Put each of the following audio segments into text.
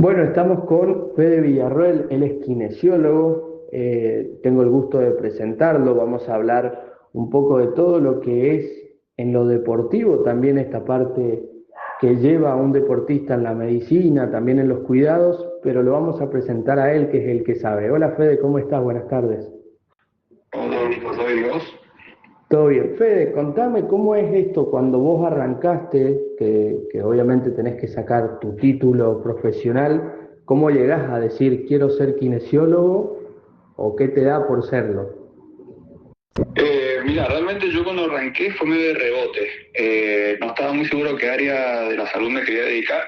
Bueno, estamos con Fede Villarroel, él es kinesiólogo, tengo el gusto de presentarlo, vamos a hablar un poco de todo lo que es en lo deportivo, también esta parte que lleva a un deportista en la medicina, también en los cuidados, pero lo vamos a presentar a él, que es el que sabe. Hola Fede, ¿cómo estás? Buenas tardes. Hola, Nico, ¿todo bien y vos? Todo bien. Fede, contame cómo es esto cuando vos arrancaste, que obviamente tenés que sacar tu título profesional, ¿cómo llegás a decir quiero ser kinesiólogo o qué te da por serlo? Mira, realmente yo cuando arranqué fue medio de rebote. No estaba muy seguro qué área de la salud me quería dedicar.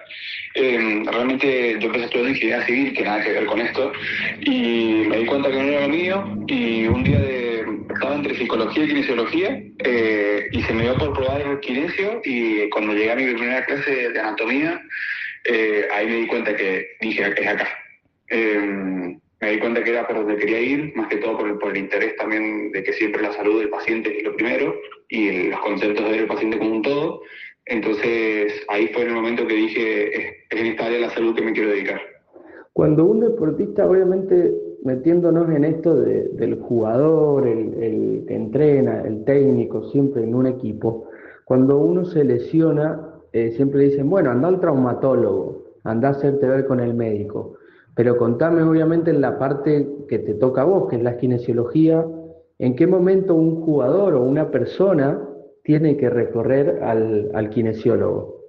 Realmente yo empecé a estudiar ingeniería civil, que nada que ver con esto, y me di cuenta que no era lo mío. Y un día estaba entre psicología y kinesiología, y se me dio por probar el kinesio. Y cuando llegué a mi primera clase de anatomía, ahí me di cuenta que dije, es acá. Me di cuenta que era por donde quería ir, más que todo por el interés también de que siempre la salud del paciente es lo primero y los conceptos de ver el paciente como un todo. Entonces ahí fue en el momento que dije, es en esta área de la salud que me quiero dedicar. Cuando un deportista, obviamente metiéndonos en esto del jugador, el que entrena, el técnico, siempre en un equipo, cuando uno se lesiona, siempre dicen, bueno, anda al traumatólogo, anda a hacerte ver con el médico. Pero contame, obviamente, en la parte que te toca a vos, que es la kinesiología, ¿en qué momento un jugador o una persona tiene que recorrer al kinesiólogo?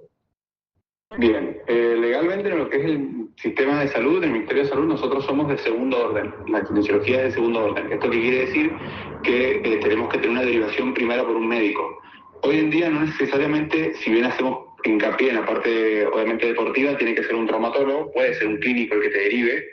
Bien, legalmente en lo que es el sistema de salud, el Ministerio de Salud, nosotros somos de segundo orden. La kinesiología es de segundo orden. ¿Esto qué quiere decir? Que tenemos que tener una derivación primera por un médico. Hoy en día no necesariamente, si bien hacemos hincapié en la parte obviamente deportiva, tiene que ser un traumatólogo, puede ser un clínico el que te derive,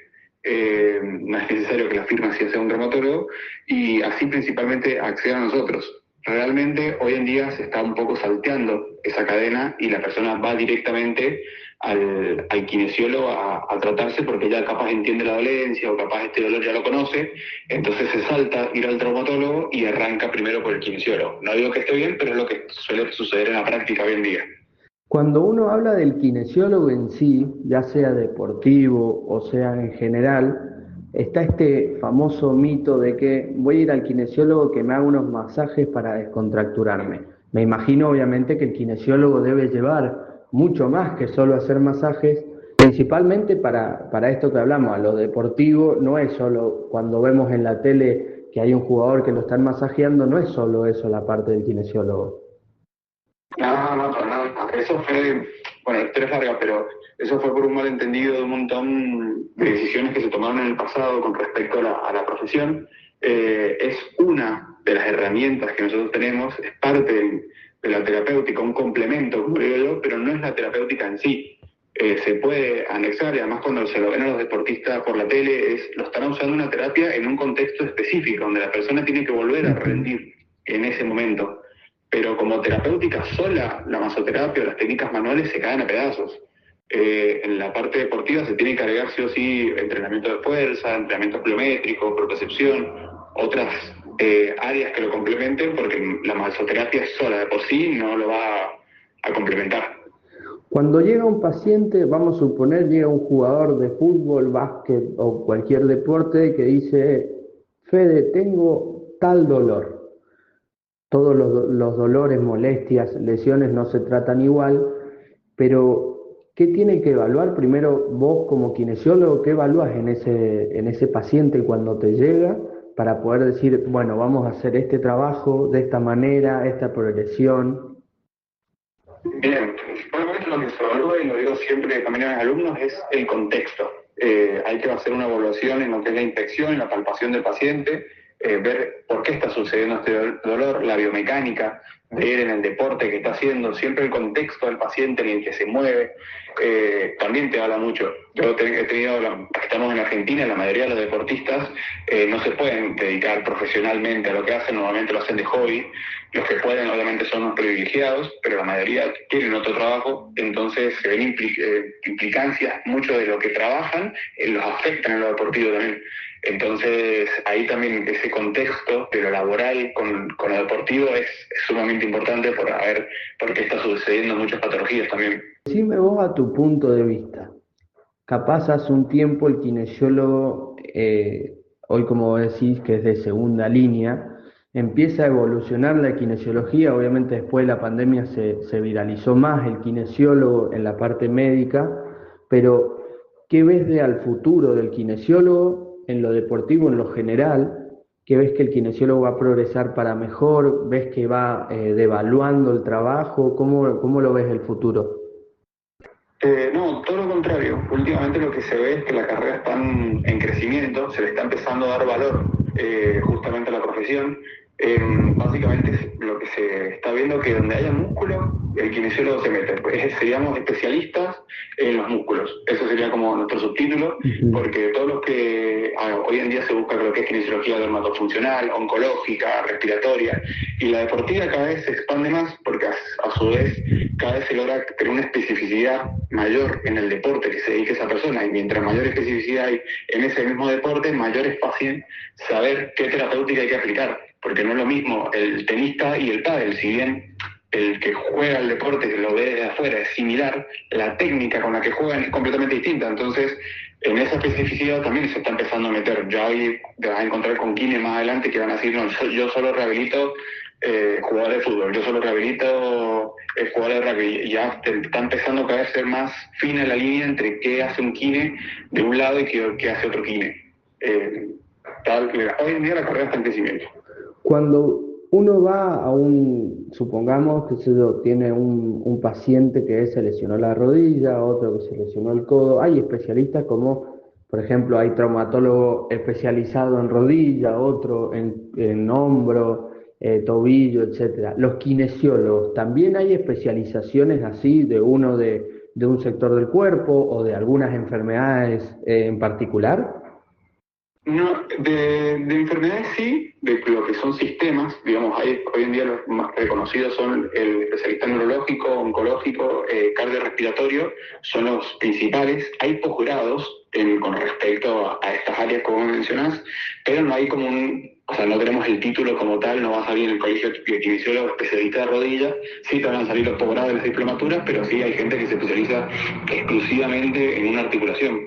no es necesario que la firma sea un traumatólogo, y así principalmente acceder a nosotros. Realmente hoy en día se está un poco salteando esa cadena y la persona va directamente al kinesiólogo a tratarse porque ya capaz entiende la dolencia o capaz este dolor ya lo conoce, entonces se salta ir al traumatólogo y arranca primero por el kinesiólogo. No digo que esté bien, pero es lo que suele suceder en la práctica hoy en día. Cuando uno habla del kinesiólogo en sí, ya sea deportivo o sea en general, está este famoso mito de que voy a ir al kinesiólogo que me haga unos masajes para descontracturarme. Me imagino obviamente que el kinesiólogo debe llevar mucho más que solo hacer masajes, principalmente para esto que hablamos, a lo deportivo, no es solo cuando vemos en la tele que hay un jugador que lo están masajeando, no es solo eso la parte del kinesiólogo. No, no, para nada. Eso fue, bueno, la historia es larga, pero eso fue por un malentendido de un montón de decisiones que se tomaron en el pasado con respecto a la profesión. Es una de las herramientas que nosotros tenemos, es parte de la terapéutica, un complemento, como digo yo, pero no es la terapéutica en sí. Se puede anexar y además cuando se lo ven a los deportistas por la tele, lo están usando una terapia en un contexto específico, donde la persona tiene que volver a rendir en ese momento, pero como terapéutica sola, la masoterapia o las técnicas manuales se caen a pedazos. En la parte deportiva se tiene que agregar sí o sí entrenamiento de fuerza, entrenamiento pliométrico, propiocepción, otras áreas que lo complementen, porque la masoterapia sola de por sí no lo va a complementar. Cuando llega un paciente, vamos a suponer, llega un jugador de fútbol, básquet o cualquier deporte que dice, Fede, tengo tal dolor. Todos los dolores, molestias, lesiones no se tratan igual, pero ¿qué tiene que evaluar primero vos como kinesiólogo? ¿Qué evalúas en ese paciente cuando te llega para poder decir, bueno, vamos a hacer este trabajo de esta manera, esta progresión? Bien, principalmente lo que se evalúa, y lo digo siempre también a mis alumnos, es el contexto. Hay que hacer una evaluación en lo que es la inspección, en la palpación del paciente, ver por qué está sucediendo este dolor, la biomecánica de él en el deporte que está haciendo, siempre el contexto del paciente en el que se mueve, también te habla mucho. He tenido, estamos en Argentina, la mayoría de los deportistas no se pueden dedicar profesionalmente a lo que hacen, normalmente lo hacen de hobby. Los que pueden obviamente son los privilegiados, pero la mayoría tienen otro trabajo, entonces se ven implicancias, mucho de lo que trabajan, los afectan en lo deportivo también. Entonces ahí también ese contexto de lo laboral con lo deportivo es sumamente importante por qué está sucediendo muchas patologías también. Decime vos a tu punto de vista. capaz hace un tiempo el kinesiólogo, hoy como vos decís que es de segunda línea, empieza a evolucionar la kinesiología, obviamente después de la pandemia se viralizó más el kinesiólogo en la parte médica, pero ¿qué ves de al futuro del kinesiólogo en lo deportivo, en lo general? ¿Qué ves que el kinesiólogo va a progresar para mejor? ¿Ves que va devaluando el trabajo? ¿Cómo lo ves el futuro? No, todo lo contrario. Últimamente lo que se ve es que la carrera está en crecimiento, se le está empezando a dar valor justamente a la profesión. Básicamente lo que se está viendo que donde haya músculo, el kinesiólogo se mete. Pues, seríamos especialistas en los músculos. Eso sería como nuestro subtítulo, Ujú. porque todos los que hoy en día se busca lo que es kinesiología dermatofuncional, oncológica, respiratoria, y la deportiva cada vez se expande más porque a su vez cada vez se logra tener una especificidad mayor en el deporte que se dedique esa persona, y mientras mayor especificidad hay en ese mismo deporte, mayor es fácil saber qué terapéutica hay que aplicar, porque no es lo mismo el tenista y el pádel. Si bien el que juega el deporte lo ve de afuera es similar, la técnica con la que juegan es completamente distinta. Entonces, en esa especificidad también se está empezando a meter. Ya hoy te vas a encontrar con kines más adelante que van a decir, no, yo solo rehabilito jugadores de fútbol, yo solo rehabilito jugadores de rugby. Ya está empezando cada vez a ser más fina la línea entre qué hace un kine de un lado y qué hace otro kine. Eh, hoy en día la carrera está en crecimiento. Cuando uno va a supongamos que tiene un paciente que se lesionó la rodilla, otro que se lesionó el codo, hay especialistas como, por ejemplo, hay traumatólogo especializado en rodilla, otro en hombro, tobillo, etcétera. Los kinesiólogos, ¿también hay especializaciones así de de un sector del cuerpo o de algunas enfermedades en particular? No, de enfermedades sí, de lo que son sistemas, digamos, hoy en día los más reconocidos son el especialista neurológico, oncológico, cardiorrespiratorio, son los principales. Hay posgrados con respecto a estas áreas como mencionás, pero no hay como o sea, no tenemos el título como tal, no va a salir en el colegio de kinesiólogo especialista de rodilla, sí te van a salir los posgrados de las diplomaturas, pero sí hay gente que se especializa exclusivamente en una articulación.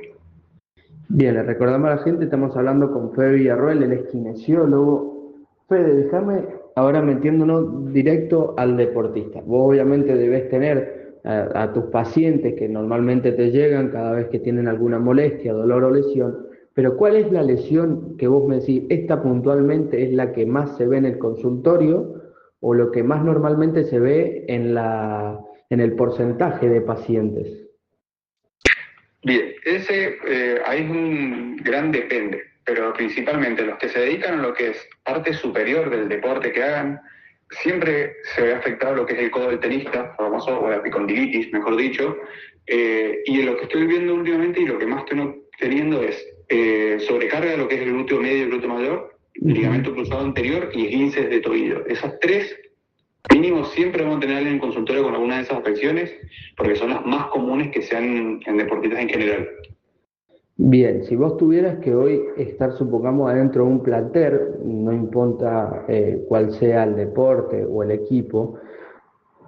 Bien, le recordamos a la gente, estamos hablando con Fede Villarroel, él es kinesiólogo. Fede, déjame ahora metiéndonos directo al deportista. Vos obviamente debes tener a tus pacientes que normalmente te llegan cada vez que tienen alguna molestia, dolor o lesión, pero ¿cuál es la lesión que vos me decís, esta puntualmente es la que más se ve en el consultorio o lo que más normalmente se ve en en el porcentaje de pacientes? Bien, ahí es un gran depende, pero principalmente los que se dedican a lo que es parte superior del deporte que hagan, siempre se ve afectado lo que es el codo del tenista, famoso, o la epicondilitis, mejor dicho, y lo que estoy viendo últimamente y lo que más estoy teniendo es sobrecarga de lo que es el glúteo medio y el glúteo mayor, ligamento cruzado anterior y esguinces de tobillo. Esas tres mínimo siempre vamos a tener alguien en consultorio con alguna de esas afecciones, porque son las más comunes que sean en deportistas en general. Bien, si vos tuvieras que hoy estar, supongamos, adentro de un plantel, no importa cuál sea el deporte o el equipo,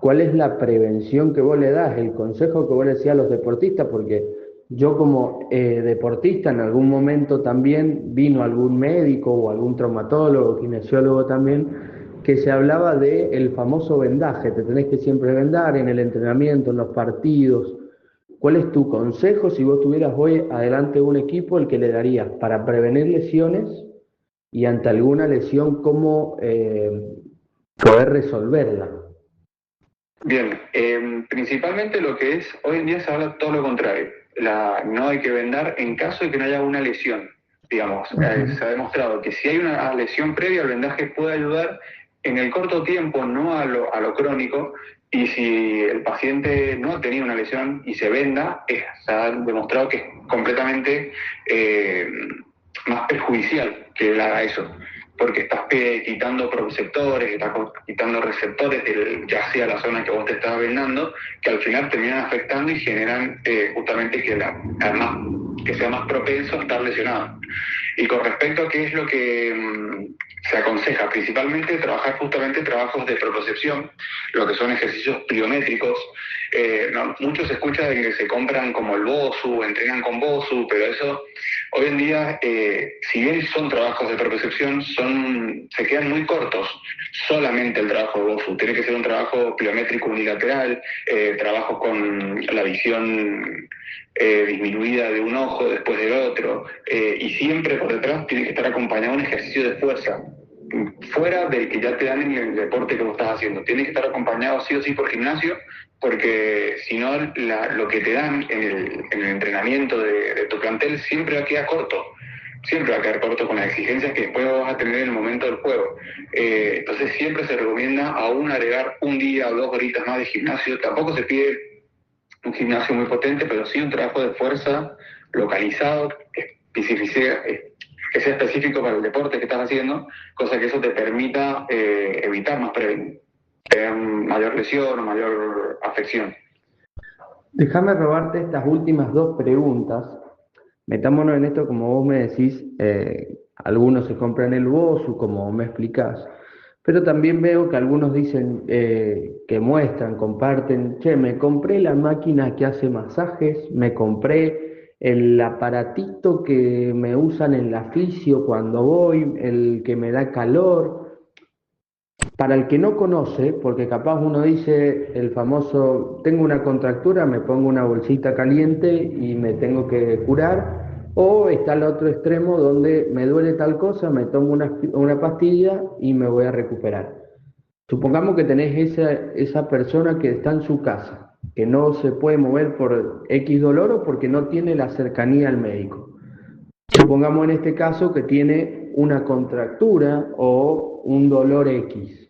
¿cuál es la prevención que vos le das, el consejo que vos le decís a los deportistas? Porque yo como deportista en algún momento también vino algún médico o algún traumatólogo, kinesiólogo también, que se hablaba de el famoso vendaje, te tenés que siempre vendar en el entrenamiento, en los partidos. ¿Cuál es tu consejo si vos tuvieras hoy adelante un equipo el que le darías para prevenir lesiones y ante alguna lesión cómo poder resolverla? Bien, principalmente lo que es, hoy en día se habla todo lo contrario. No hay que vendar en caso de que no haya una lesión. Digamos, se ha demostrado que si hay una lesión previa, el vendaje puede ayudar en el corto tiempo, no a lo crónico, y si el paciente no ha tenido una lesión y se venda, se ha demostrado que es completamente más perjudicial que él haga eso, porque estás quitando proceptores, estás quitando receptores, ya sea la zona que vos te estás vendando, que al final terminan afectando y generan justamente que sea más propenso a estar lesionado. Y con respecto a qué es lo que se aconseja principalmente trabajar justamente trabajos de propiocepción, lo que son ejercicios pliométricos. Muchos escuchan de que se compran como el BOSU, entrenan con BOSU, pero eso hoy en día, si bien son trabajos de propiocepción, se quedan muy cortos. Solamente el trabajo de BOSU tiene que ser un trabajo pliométrico unilateral, trabajos con la visión disminuida de un ojo después del otro, y siempre por detrás tiene que estar acompañado un ejercicio de fuerza, fuera del que ya te dan en el deporte que vos estás haciendo. Tienes que estar acompañado sí o sí por gimnasio, porque si no, lo que te dan en el entrenamiento de tu plantel siempre va a quedar corto. Siempre va a quedar corto con las exigencias que después vas a tener en el momento del juego. Entonces siempre se recomienda aún agregar un día o 2 horitas más de gimnasio. Tampoco se pide un gimnasio muy potente, pero sí un trabajo de fuerza localizado, que sea específico para el deporte que estás haciendo, cosa que eso te permita evitar mayor lesión o mayor afección. Déjame robarte estas últimas dos preguntas. Metámonos en esto, como vos me decís, algunos se compran el BOSU, como me explicás, pero también veo que algunos dicen, que muestran, comparten, che, me compré la máquina que hace masajes, me compré el aparatito que me usan en la fisio cuando voy, el que me da calor. Para el que no conoce, porque capaz uno dice el famoso, tengo una contractura, me pongo una bolsita caliente y me tengo que curar, o está el otro extremo donde me duele tal cosa, me tomo una pastilla y me voy a recuperar. Supongamos que tenés esa persona que está en su casa, que no se puede mover por X dolor o porque no tiene la cercanía al médico. Supongamos en este caso que tiene una contractura o un dolor X.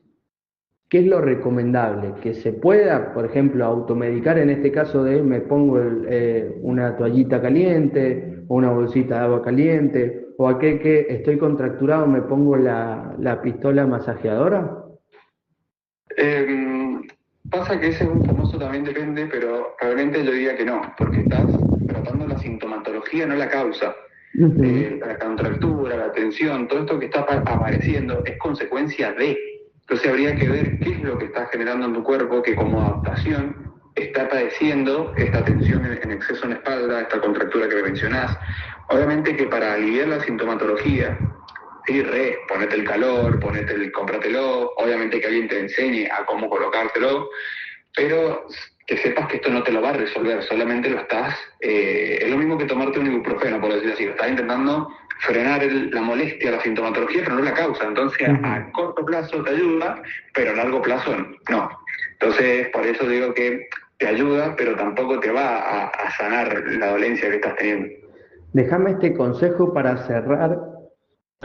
¿Qué es lo recomendable? Que se pueda, por ejemplo, automedicar en este caso de me pongo una toallita caliente o una bolsita de agua caliente, o aquel que estoy contracturado me pongo la pistola masajeadora. Pasa que ese es un famoso, también depende, pero realmente yo diría que no, porque estás tratando la sintomatología, no la causa. La contractura, la tensión, todo esto que está apareciendo es consecuencia de. Entonces habría que ver qué es lo que está generando en tu cuerpo que como adaptación está padeciendo esta tensión en exceso en la espalda, esta contractura que me mencionás. Obviamente que para aliviar la sintomatología, sí, ponete el calor, cómpratelo, obviamente que alguien te enseñe a cómo colocártelo, pero que sepas que esto no te lo va a resolver, solamente lo estás, es lo mismo que tomarte un ibuprofeno, por decirlo así, estás intentando frenar la molestia, la sintomatología, pero no la causa. Entonces a corto plazo te ayuda, pero a largo plazo no. Entonces por eso digo que te ayuda, pero tampoco te va a sanar la dolencia que estás teniendo. Déjame este consejo para cerrar.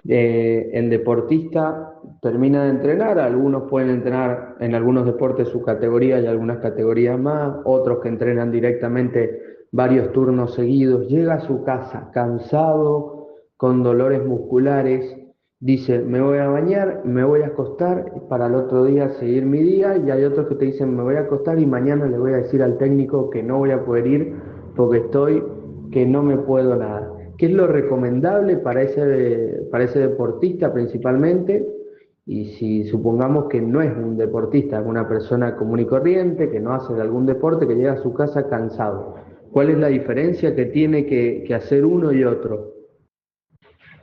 El deportista termina de entrenar, algunos pueden entrenar en algunos deportes su categoría y algunas categorías más, otros que entrenan directamente varios turnos seguidos, llega a su casa cansado, con dolores musculares, dice, me voy a bañar, me voy a acostar para el otro día seguir mi día, y hay otros que te dicen, me voy a acostar y mañana le voy a decir al técnico que no voy a poder ir porque que no me puedo nada. ¿Qué es lo recomendable para ese deportista principalmente? Y si supongamos que no es un deportista, es una persona común y corriente, que no hace algún deporte, que llega a su casa cansado, ¿cuál es la diferencia que tiene que hacer uno y otro?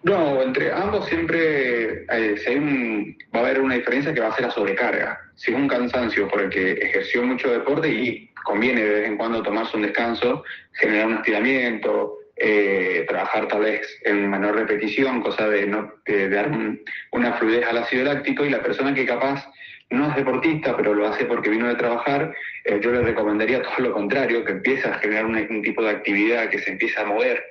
No, entre ambos siempre va a haber una diferencia que va a ser la sobrecarga. Si es un cansancio por el que ejerció mucho deporte y conviene de vez en cuando tomarse un descanso, generar un estiramiento, trabajar tal vez en menor repetición, cosa de dar una fluidez al ácido láctico, y la persona que capaz no es deportista, pero lo hace porque vino de trabajar, yo le recomendaría todo lo contrario, que empiece a generar un tipo de actividad, que se empiece a mover,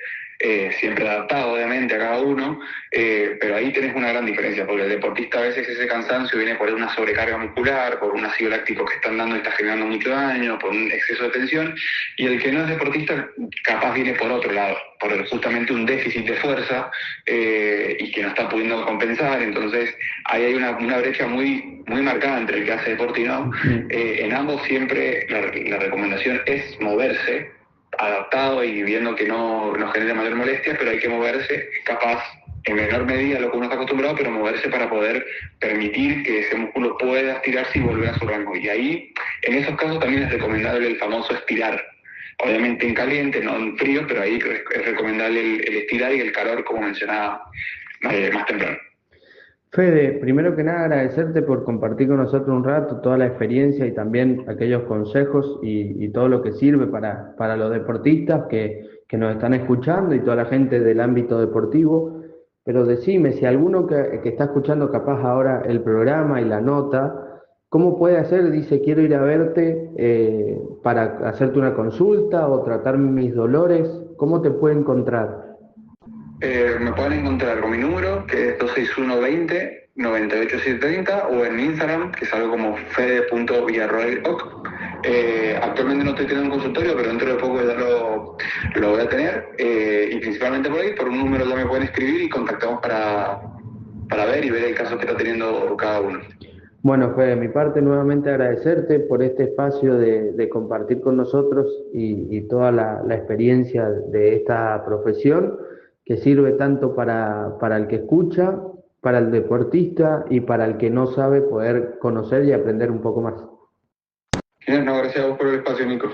siempre adaptado obviamente a cada uno, pero ahí tenés una gran diferencia, porque el deportista a veces ese cansancio viene por una sobrecarga muscular, por un ácido láctico que están dando y está generando mucho daño, por un exceso de tensión, y el que no es deportista capaz viene por otro lado, por justamente un déficit de fuerza, y que no está pudiendo compensar. Entonces ahí hay una brecha muy, muy marcada entre el que hace deporte y no. En ambos siempre la recomendación es moverse, adaptado y viendo que no genere mayor molestia, pero hay que moverse capaz en menor medida lo que uno está acostumbrado, pero moverse para poder permitir que ese músculo pueda estirarse y volver a su rango. Y ahí, en esos casos también es recomendable el famoso estirar. Obviamente en caliente, no en frío, pero ahí es recomendable el estirar y el calor, como mencionaba más temprano. Fede, primero que nada agradecerte por compartir con nosotros un rato toda la experiencia y también aquellos consejos y todo lo que sirve para los deportistas que nos están escuchando y toda la gente del ámbito deportivo. Pero decime, si alguno que está escuchando capaz ahora el programa y la nota, ¿cómo puede hacer? Dice, quiero ir a verte para hacerte una consulta o tratar mis dolores. ¿Cómo te puede encontrar? Me pueden encontrar con mi número, que es 261-20-98730, o en Instagram, que es algo como fede.villarroel.oc. Actualmente no estoy teniendo un consultorio, pero dentro de poco ya lo voy a tener. Y principalmente por ahí, por un número ya me pueden escribir y contactamos para ver y ver el caso que está teniendo cada uno. Bueno, Fede, de mi parte nuevamente agradecerte por este espacio de compartir con nosotros y toda la experiencia de esta profesión que sirve tanto para el que escucha, para el deportista y para el que no sabe poder conocer y aprender un poco más. No, gracias a vos por el espacio, Nico.